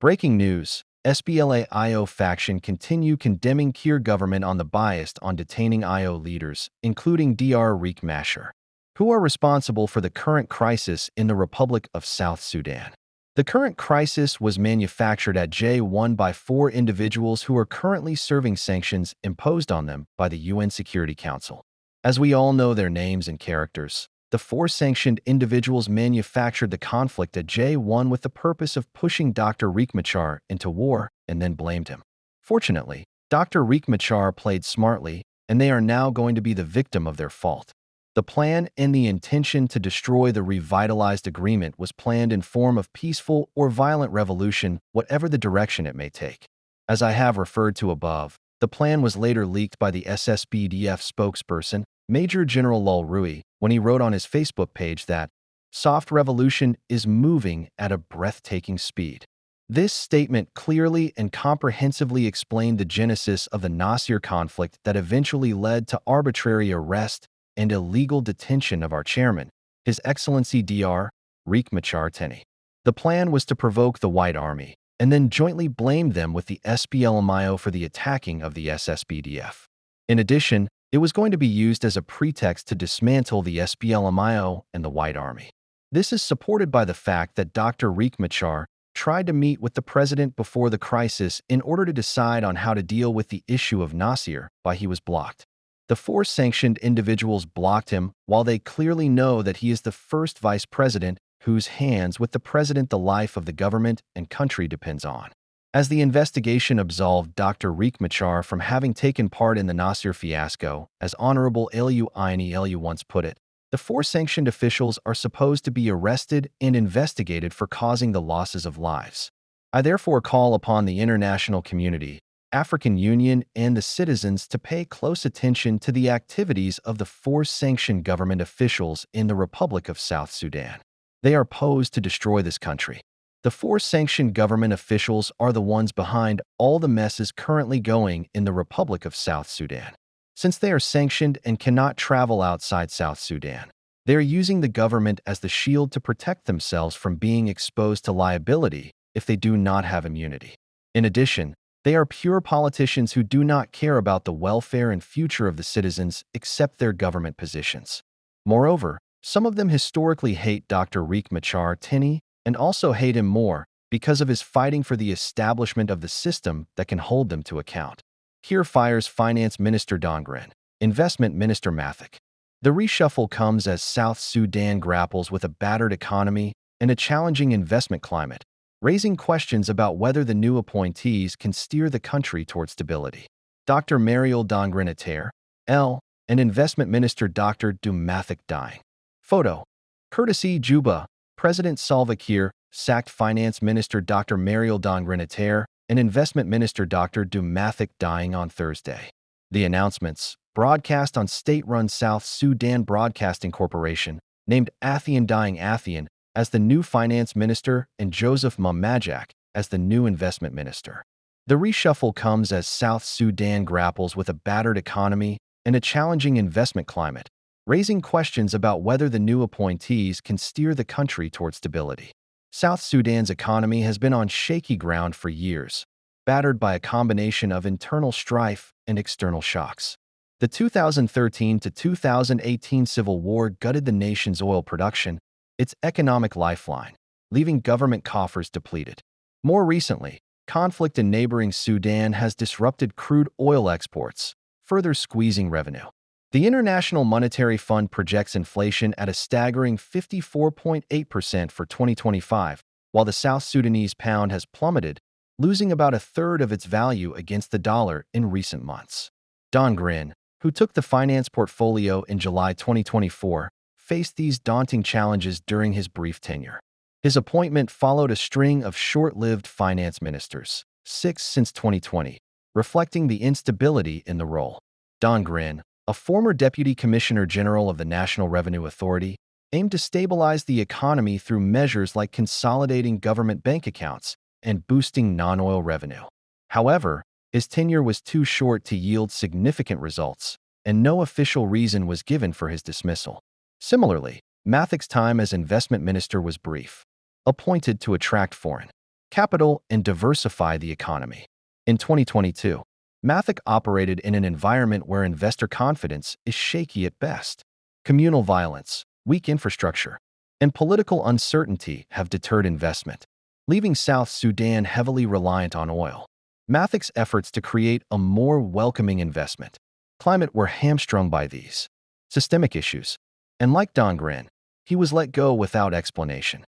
Breaking news. SPLA-IO faction continue condemning KIIR government on the bias on detaining IO leaders, including Dr. Riek Machar, who are responsible for the current crisis in the Republic of South Sudan. The current crisis was manufactured at J1 by 4 individuals who are currently serving sanctions imposed on them by the UN Security Council. As we all know their names and characters, the 4 sanctioned individuals manufactured the conflict at J1 with the purpose of pushing Dr. Riek Machar into war and then blamed him. Fortunately, Dr. Riek Machar played smartly, and they are now going to be the victim of their fault. The plan and the intention to destroy the revitalized agreement was planned in form of peaceful or violent revolution, whatever the direction it may take. As I have referred to above, the plan was later leaked by the SSPDF spokesperson, Major General Lul Rui, when he wrote on his Facebook page that soft revolution is moving at a breathtaking speed. This statement clearly and comprehensively explained the genesis of the Nasir conflict that eventually led to arbitrary arrest and illegal detention of our chairman, His Excellency Dr. Riek Machar Teni. The plan was to provoke the White Army and then jointly blame them with the SPLM-IO for the attacking of the SSPDF. In addition, it was going to be used as a pretext to dismantle the SPLM-IO and the White Army. This is supported by the fact that Dr. Riek Machar tried to meet with the president before the crisis in order to decide on how to deal with the issue of Nasir, but he was blocked. The 4 sanctioned individuals blocked him while they clearly know that he is the first vice president whose hands with the president the life of the government and country depends on. As the investigation absolved Dr. Riek Machar from having taken part in the Nasir fiasco, as Honorable Eliu Eliu once put it, the 4 sanctioned officials are supposed to be arrested and investigated for causing the losses of lives. I therefore call upon the international community, African Union, and the citizens to pay close attention to the activities of the 4 sanctioned government officials in the Republic of South Sudan. They are posed to destroy this country. The 4 sanctioned government officials are the ones behind all the messes currently going in the Republic of South Sudan. Since they are sanctioned and cannot travel outside South Sudan, they are using the government as the shield to protect themselves from being exposed to liability if they do not have immunity. In addition, they are pure politicians who do not care about the welfare and future of the citizens except their government positions. Moreover, some of them historically hate Dr. Riek Machar Teni and also hate him more because of his fighting for the establishment of the system that can hold them to account. KIIR fires Finance Minister Dongren, Investment Minister Mathik. The reshuffle comes as South Sudan grapples with a battered economy and a challenging investment climate, raising questions about whether the new appointees can steer the country toward stability. Dr. Mariel Dongren L. and Investment Minister Dr. Mathik dying. Photo. Courtesy Juba. President Salva Kiir sacked Finance Minister Dr. Mariel Dongren and Investment Minister Dr. Mathik dying on Thursday. The announcements, broadcast on state-run South Sudan Broadcasting Corporation, named Athian dying Athian as the new finance minister and Joseph Mamajak as the new investment minister. The reshuffle comes as South Sudan grapples with a battered economy and a challenging investment climate, raising questions about whether the new appointees can steer the country toward stability. South Sudan's economy has been on shaky ground for years, battered by a combination of internal strife and external shocks. The 2013 to 2018 civil war gutted the nation's oil production, its economic lifeline, leaving government coffers depleted. More recently, conflict in neighboring Sudan has disrupted crude oil exports, further squeezing revenue. The International Monetary Fund projects inflation at a staggering 54.8% for 2025, while the South Sudanese pound has plummeted, losing about a third of its value against the dollar in recent months. Dongren, who took the finance portfolio in July 2024, faced these daunting challenges during his brief tenure. His appointment followed a string of short-lived finance ministers, 6 since 2020, reflecting the instability in the role. Dongren, a former Deputy Commissioner General of the National Revenue Authority, aimed to stabilize the economy through measures like consolidating government bank accounts and boosting non-oil revenue. However, his tenure was too short to yield significant results, and no official reason was given for his dismissal. Similarly, Mathik's time as investment minister was brief. Appointed to attract foreign capital, and diversify the economy. In 2022, Mathik operated in an environment where investor confidence is shaky at best. Communal violence, weak infrastructure, and political uncertainty have deterred investment, leaving South Sudan heavily reliant on oil. Mathik's efforts to create a more welcoming investment climate were hamstrung by these systemic issues, and like Dongren, he was let go without explanation.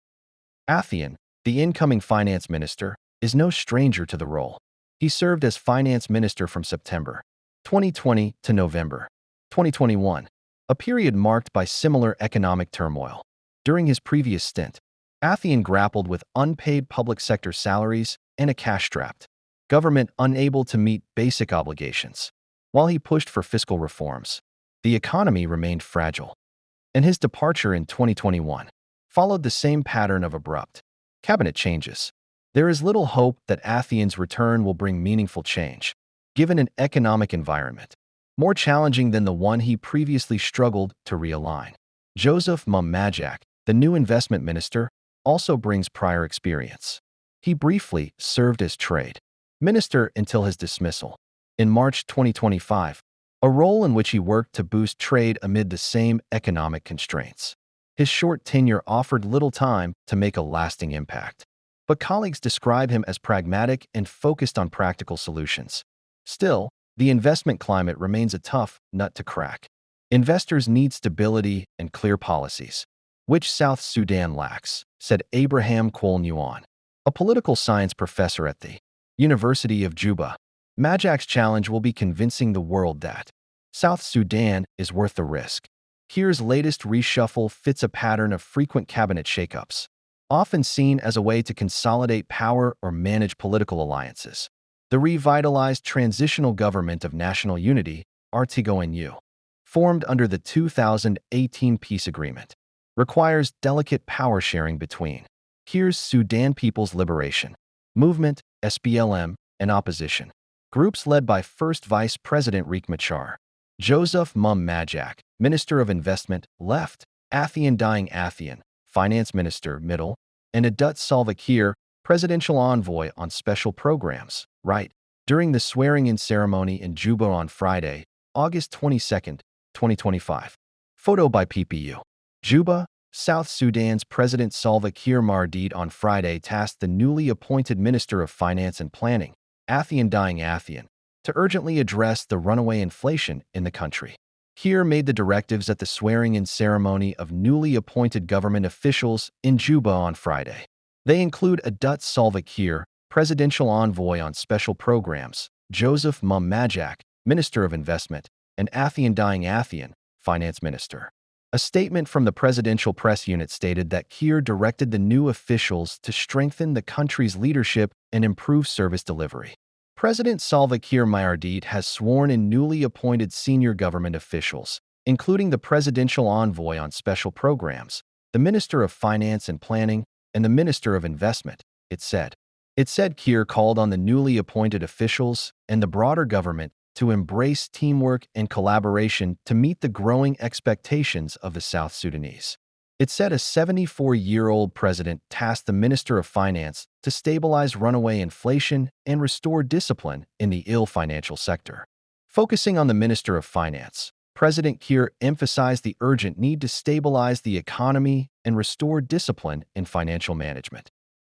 Athian, the incoming finance minister, is no stranger to the role. He served as finance minister from September 2020 to November 2021, a period marked by similar economic turmoil. During his previous stint, Athian grappled with unpaid public sector salaries and a cash-strapped government unable to meet basic obligations. While he pushed for fiscal reforms, the economy remained fragile, and his departure in 2021 followed the same pattern of abrupt cabinet changes. There is little hope that Athian's return will bring meaningful change, given an economic environment more challenging than the one he previously struggled to realign. Joseph Majak, the new investment minister, also brings prior experience. He briefly served as trade minister until his dismissal in March 2025, a role in which he worked to boost trade amid the same economic constraints. His short tenure offered little time to make a lasting impact, but colleagues describe him as pragmatic and focused on practical solutions. Still, the investment climate remains a tough nut to crack. Investors need stability and clear policies, which South Sudan lacks, said Abraham Kwol-Nguyen, a political science professor at the University of Juba. Majak's challenge will be convincing the world that South Sudan is worth the risk. KIIR's latest reshuffle fits a pattern of frequent cabinet shakeups, often seen as a way to consolidate power or manage political alliances. The revitalized Transitional Government of National Unity, RTGONU, formed under the 2018 peace agreement, requires delicate power sharing between KIIR's Sudan People's Liberation Movement, SPLM, and opposition groups led by First Vice President Riek Machar. Joseph Majak, Minister of Investment, left. Athian Athian, Finance Minister, middle, and Adut Salva Kiir, Presidential Envoy on Special Programs, right. During the swearing-in ceremony in Juba on Friday, August 22, 2025. Photo by PPU. Juba, South Sudan's President Salva Kiir Mayardit on Friday tasked the newly appointed Minister of Finance and Planning, Athian Athian, to urgently address the runaway inflation in the country. KIIR made the directives at the swearing-in ceremony of newly appointed government officials in Juba on Friday. They include Adut Salva Kiir, Presidential Envoy on Special Programs, Joseph Majak, Minister of Investment, and Athian Athian, Finance Minister. A statement from the Presidential Press Unit stated that KIIR directed the new officials to strengthen the country's leadership and improve service delivery. President Salva Kiir Mayardit has sworn in newly appointed senior government officials, including the Presidential Envoy on Special Programs, the Minister of Finance and Planning, and the Minister of Investment, it said. It said KIIR called on the newly appointed officials and the broader government to embrace teamwork and collaboration to meet the growing expectations of the South Sudanese. It said a 74-year-old president tasked the Minister of Finance to stabilize runaway inflation and restore discipline in the ill financial sector. Focusing on the Minister of Finance, President KIIR emphasized the urgent need to stabilize the economy and restore discipline in financial management.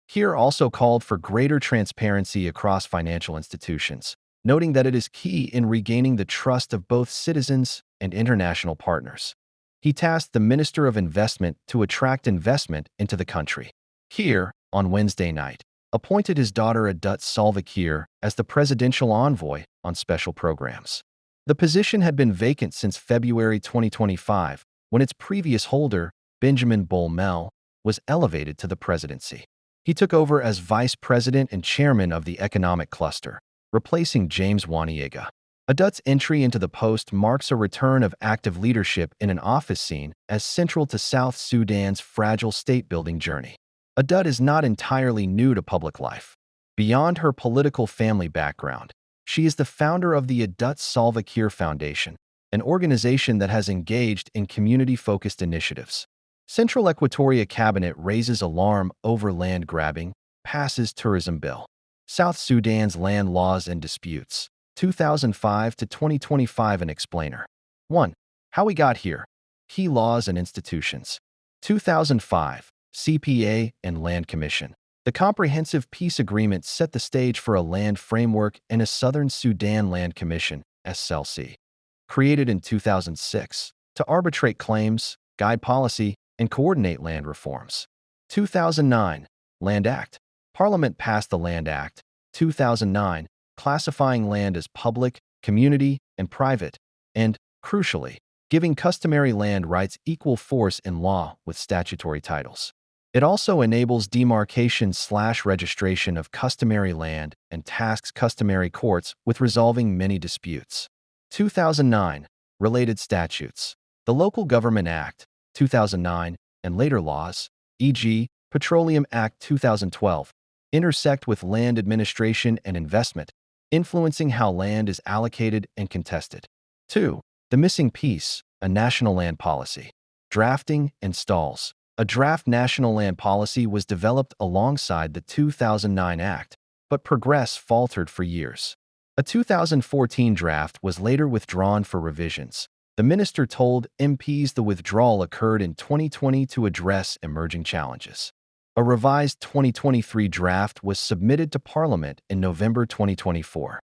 KIIR also called for greater transparency across financial institutions, noting that it is key in regaining the trust of both citizens and international partners. He tasked the Minister of Investment to attract investment into the country. KIIR, on Wednesday night, appointed his daughter Adut Salva Kiir as the Presidential Envoy on Special Programs. The position had been vacant since February 2025, when its previous holder, Benjamin Bolmel, was elevated to the presidency. He took over as Vice President and Chairman of the Economic Cluster, replacing James Waniega. Adut's entry into the post marks a return of active leadership in an office seen as central to South Sudan's fragile state-building journey. Adut is not entirely new to public life. Beyond her political family background, she is the founder of the Adut Salva Kiir Foundation, an organization that has engaged in community-focused initiatives. Central Equatoria Cabinet raises alarm over land grabbing, passes tourism bill. South Sudan's land laws and disputes. 2005 to 2025 an explainer. 1. How we got here. Key laws and institutions. 2005 CPA and Land Commission. The Comprehensive Peace Agreement set the stage for a land framework and a Southern Sudan Land Commission, SLC, created in 2006 to arbitrate claims, guide policy, and coordinate land reforms. 2009 Land Act. Parliament passed the Land Act, 2009, classifying land as public, community, and private, and, crucially, giving customary land rights equal force in law with statutory titles. It also enables demarcation/registration of customary land and tasks customary courts with resolving many disputes. 2009 Related statutes. The Local Government Act, 2009, and later laws, e.g., Petroleum Act 2012, intersect with land administration and investment, influencing how land is allocated and contested. 2. The missing piece, a national land policy. Drafting and stalls. A draft national land policy was developed alongside the 2009 Act, but progress faltered for years. A 2014 draft was later withdrawn for revisions. The minister told MPs the withdrawal occurred in 2020 to address emerging challenges. A revised 2023 draft was submitted to Parliament in November 2024.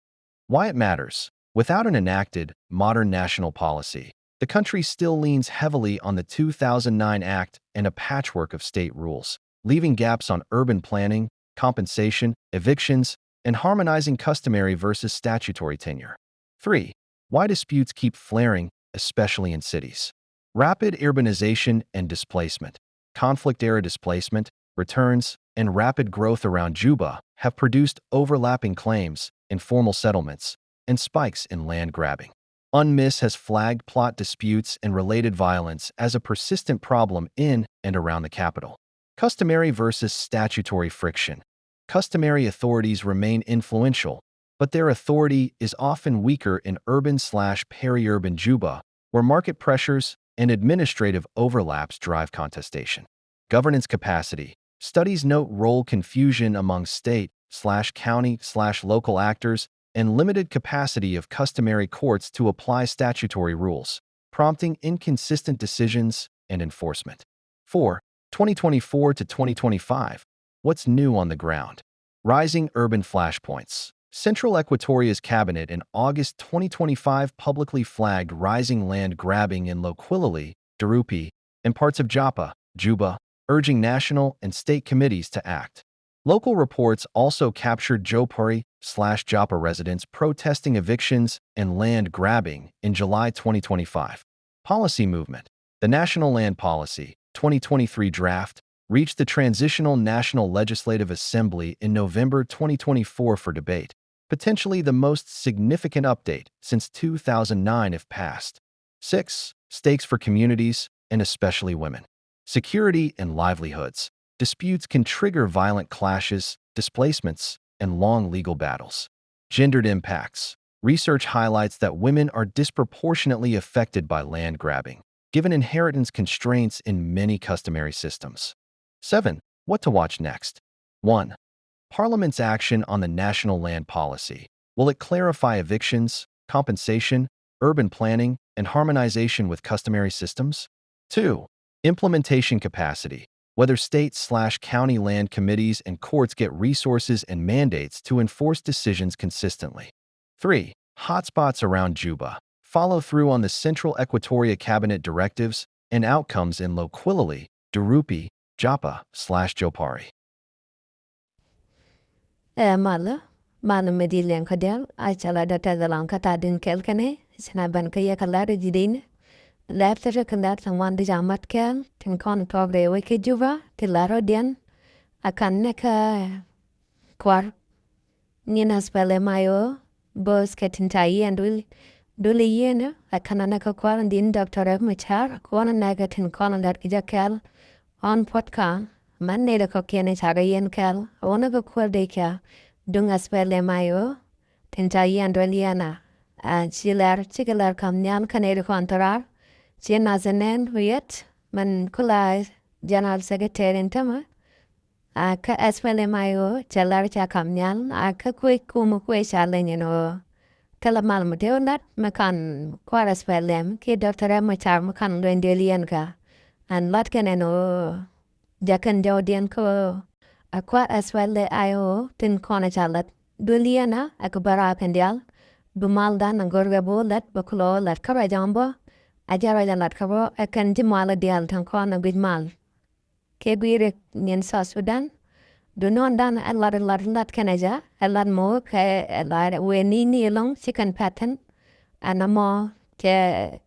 Why it matters. Without an enacted, modern national policy, the country still leans heavily on the 2009 Act and a patchwork of state rules, leaving gaps on urban planning, compensation, evictions, and harmonizing customary versus statutory tenure. 3. Why disputes keep flaring, especially in cities. Rapid urbanization and displacement. Conflict-era displacement, returns, and rapid growth around Juba have produced overlapping claims, informal settlements, and spikes in land grabbing. UNMISS has flagged plot disputes and related violence as a persistent problem in and around the capital. Customary versus statutory friction. Customary authorities remain influential, but their authority is often weaker in urban/peri-urban Juba, where market pressures and administrative overlaps drive contestation. Governance capacity. Studies note role confusion among state/county/local actors and limited capacity of customary courts to apply statutory rules, prompting inconsistent decisions and enforcement. 4. 2024 to 2025. What's new on the ground? Rising urban flashpoints. Central Equatoria's cabinet in August 2025 publicly flagged rising land grabbing in Loquilili, Directives, and parts of Joppa, Juba, urging national and state committees to act. Local reports also captured Jopari/Joppa residents protesting evictions and land grabbing in July 2025. Policy movement. The National Land Policy, 2023 draft, reached the Transitional National Legislative Assembly in November 2024 for debate, potentially the most significant update since 2009 if passed. 6. Stakes for communities, and especially women. Security and livelihoods. Disputes can trigger violent clashes, displacements, and long legal battles. Gendered impacts. Research highlights that women are disproportionately affected by land grabbing, given inheritance constraints in many customary systems. 7. What to watch next. 1. Parliament's action on the National Land Policy. Will it clarify evictions, compensation, urban planning, and harmonization with customary systems? 2. Implementation capacity. Whether state/county land committees and courts get resources and mandates to enforce decisions consistently. 3. Hotspots around Juba. Follow through on the Central Equatoria Cabinet directives and outcomes in Loquilili, Directives, Joppa/Jopari. Mana medilian kadel, achala data dalam kata din kelkane, sinaban kaya kalada jidin. Leftere kandat tangwan di jamat kel, tin kon tog de weke Juba, tilaro dian, akan neka kwar. Nina SPLM ayo, bos ketintai and duli yena, akan neka kwar din Dr. Machar, kwana neka tin kon dat kija kel, on potkan, man neda kokiene chaga yen kel, ona go kwar de ka, dung SPLM ayo, tintai and doliana, and chilar kam nyan kaneda kontarar, Jena zanen huyet, man kula General Secretary in Tama, Ka SPLM IO chalar cha kamnyal ka kwe kuma kwe challenge kala mal muteonat makan kwar SPLM ke Dr. Machar makan lwendelian ka an lat keneno jakan jawdian ko kwar SPLM IO tin kona chalat duliana akbara pendial bumal dan ngorga bo lat baklo lat kara jambo ajara lat karo akan jimala dial tan kona bidmal ke guire nyen sa Sudan dunon dan lat kenaja alat mo ke alat we ni long chicken pattern anamo ke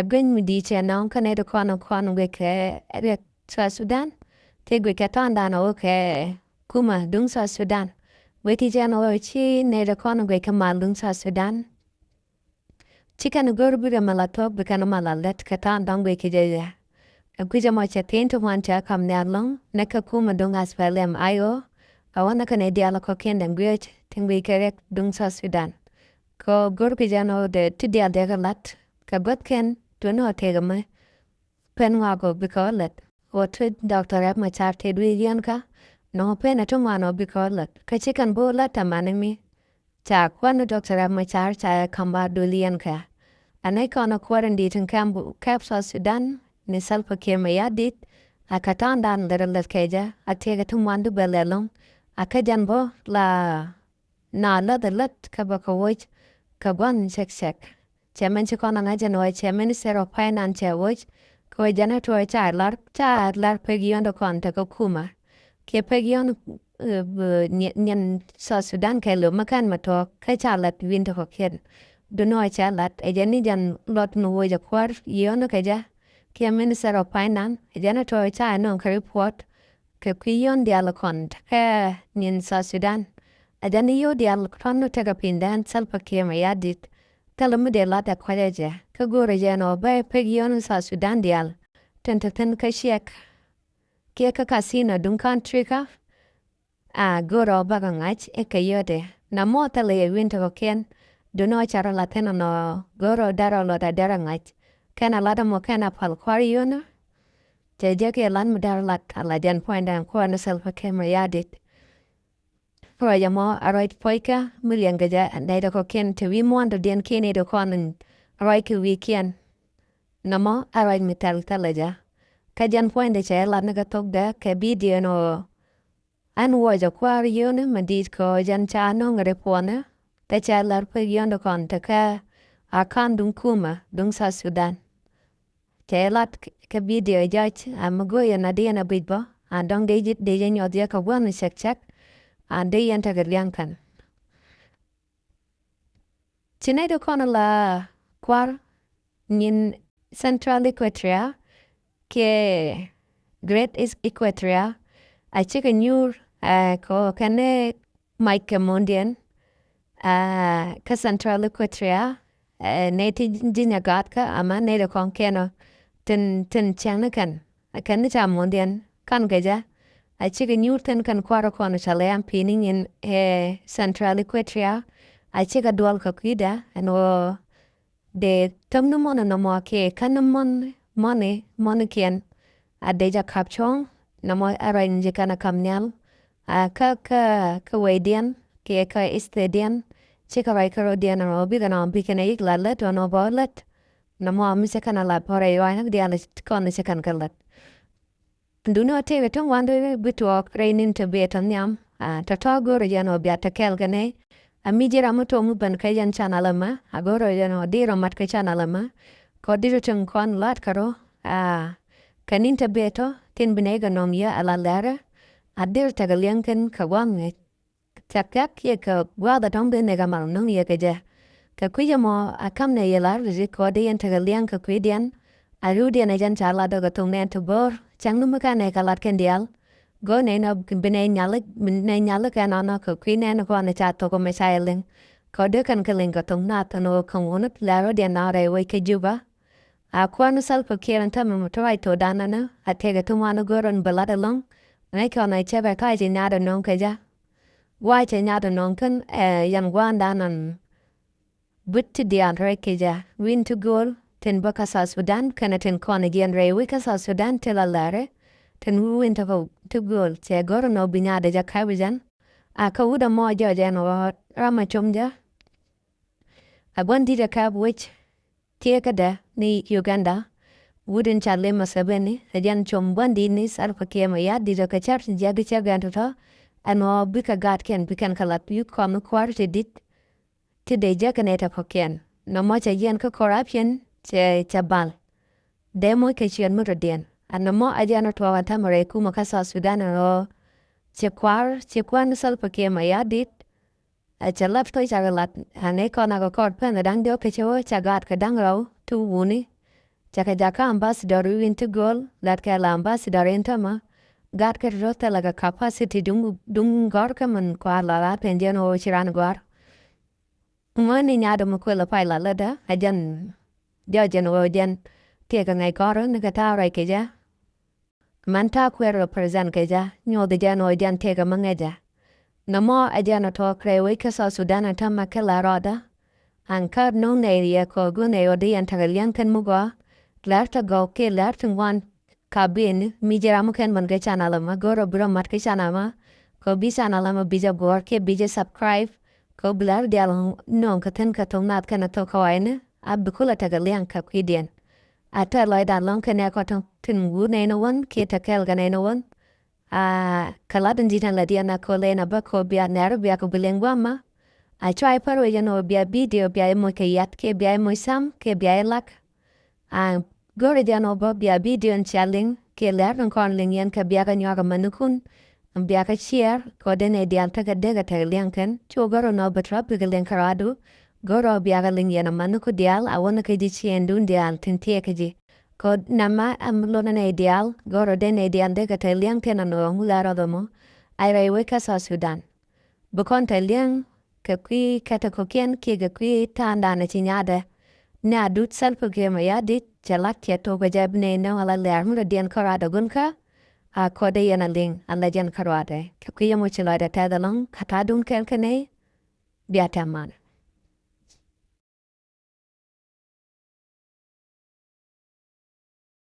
gwen mi di che non kane do kono we ke sa Sudan te gwe ke tan dan o ke kuma dung sa Sudan we ti jan o chi ne do kono we ke mal dung sa Sudan chicken gorbu malatok be kana malalet ke tan dan we ke je Gwija mo cha tinto wan cha kam nyarlong neka kuma dung SPLM IO awana kane diala ko kenda ngwech tingwi kerek dung sa Sudan ko gur kijano de tidia de lat ka ken tuno tegame pen wago biko let o tu Dr. Machar te dwi yanka no pen atumano biko let ka chikan bo lat amanimi cha kwano Dr. Machar cha kamba dulian ka anay kono kwarandi tin kambu kapsa Sudan ni Salva Kiir mayadit akatan dan leralat keja atega tumwandu belelong akajanbo la na lat kabakawoj kabwan shek chairman chikona ngajano chairman Minister of Finance woj ko jana to cha lar pegiondo konta ko kuma ke pegion nyen sa Sudan kelo makan mato ka chalat winto ko ken duno chalat ejani jan lot no woja kwar yono keja ke Minister of Finance jana to cha no ka report ke kuyon dialakon ka nyen sa Sudan ajani yo dialakon no tega pindan Salva Kiir mayadit talamu de lata kwaje ka gore jano ba pegion sa Sudan dial tentaten ka shek ke ka kasino dun country ka goro bagangach e ka yode na mota le winter ko ken duno chara latena no goro daro lo da darangach kana lada mo kana pal kwariona je ke lan mudar lat ala den point dan ko na Salva Kiir mayadit pro yamo aroit poika million gaja dai da ko ken te wi mondo den kene do konen aroit ku weekend namo aroit metal talaja ka jan point de che lan ga tok da ke video no an woja kwar yone madit ko jan cha no ngre pona te cha lar pe yondo kon te ka akan dun kuma dung sa Sudan che lat ke video jach amagoya na dia na bitbo andong de nyo dia ka wan chek ande yanta geryankan chinedo kono la kwar nin Central Equatoria ke Great Equatoria a chika nyur ko kane Mike Mondian ka Central Equatoria ne ti jinya gatka ama ne do kon keno tin changna kan cha Mondian kan gaja a chika nyur ten kan kwaro kono chale am pining in Central Equatoria a chika dual ka kuida ano de tamno mono no mo ke kanamon money kien a deja kapchong namo arrange kana kamnyal ka wedian ke ka istedian chika rai karo dian no bigana bikene iglalet no bolet namo amise kana la pore yo anak dian kon se kan kalat duno te tong wando bitu reinin te beton yam ta tagoro jano biata kelgane amijira moto mu ban kayan chanalama agoro jano diro mat ka chanalama ko diro tung kon lat karo kaninta beto tin binega nomia ala lara adir tagalyankan kawang takak ye ka gwada tong binega mal nung ye kaja ka kuya mo akamne yelar vizi ko de yan tagalyan ka kuidian arudian ajan chala do gatong nen to bor changnu makane kalat kendial go ne no bine nyalik kan ana ka kuinen ko na chato ko mesailing ko de kan kaling gatong na tano kan wonut laro de na re we ka Juba kwano Salva Kiir ntama mutawai to danana atega tumano goron balada long nai ko na chebe kai ji nada non kaja wai che nada non kan yan gwanda nan butti di andre kaja win to goal ten baka sa Sudan kana ten kona gian re wika sa Sudan tela lare ten winter go to goal che goro no binya de ja kabijan a ka uda mo jo jan o rama chomja a bondi de kab which tiekada ni Uganda wouldn't chale masabeni jan chom bondi ni salpa kema ya di de ka char jadi chaganto to ano bika gat ken bikan kalat yu kom kwarte dit ti de jakaneta poken no mo cha yen ka corruption che chabal demo ke chien mutadien ano mo ajana to watamare kuma kasa Sudan no che kwan salpa kema ya dit a cha lap to cha lat ane kona go kort pen dang dio ke cho cha gat ka dang ro tu wuni cha ka jaka ambassador win to gol lat ka la ambassador intama gat ka rota la capacity dung gor ka man kwa la pen jeno chiran gor mani nyado mo kwela paila lada ajan dio jeno jen ke ka ngai kor ne ka ta rai ke ja man ta kwero present ke ja nyo de jeno jen te ka mangeja Namo ajana to krewe kasa Sudana tama kela roda. Ankar no neria ko gune odi antagalian kan mugo. Larta go ke lartung wan kabin mijeramu kan man gachana lama goro bro mat gachana ma. Ko bisa na lama bija gor ke bija subscribe. Ko blar dialong non katen katong nat kana to kawaine. Abukula tagalian ka kwidian. Ata loy da long kan yakotong tin gune no one ke takel gane no one. Kaladan jitan la diana ko lena ba ko bia ner bia ko bilengwa ma. I try paro no bia video bia mo ke yat ke bia mo sam ke bia lak. Gore diano ba bia video and challing ke lernon kon ling yan ka bia ka nyaga manukun. Bia ka share ko dene dian ta ka dega ta lianken. Cho goro no batra bi len karadu. Goro bia ka ling yan manuku dial a wona ke di chiendun dial tintie ke ji. Ko nama lona na ideal, goro den ideal de ka liang tena no ngularo domo, ai rewe ka sa Sudan. Bukon liang ka kui kata kokien ki ga kui tanda na chinyade. Na dut salpo gema ya dit jalak tia to ga jabne no ala lermu da dien karada gunka. A kode yana ling ala jen karade. Ka kui yamu chilada tadalong katadun kelkane biata man.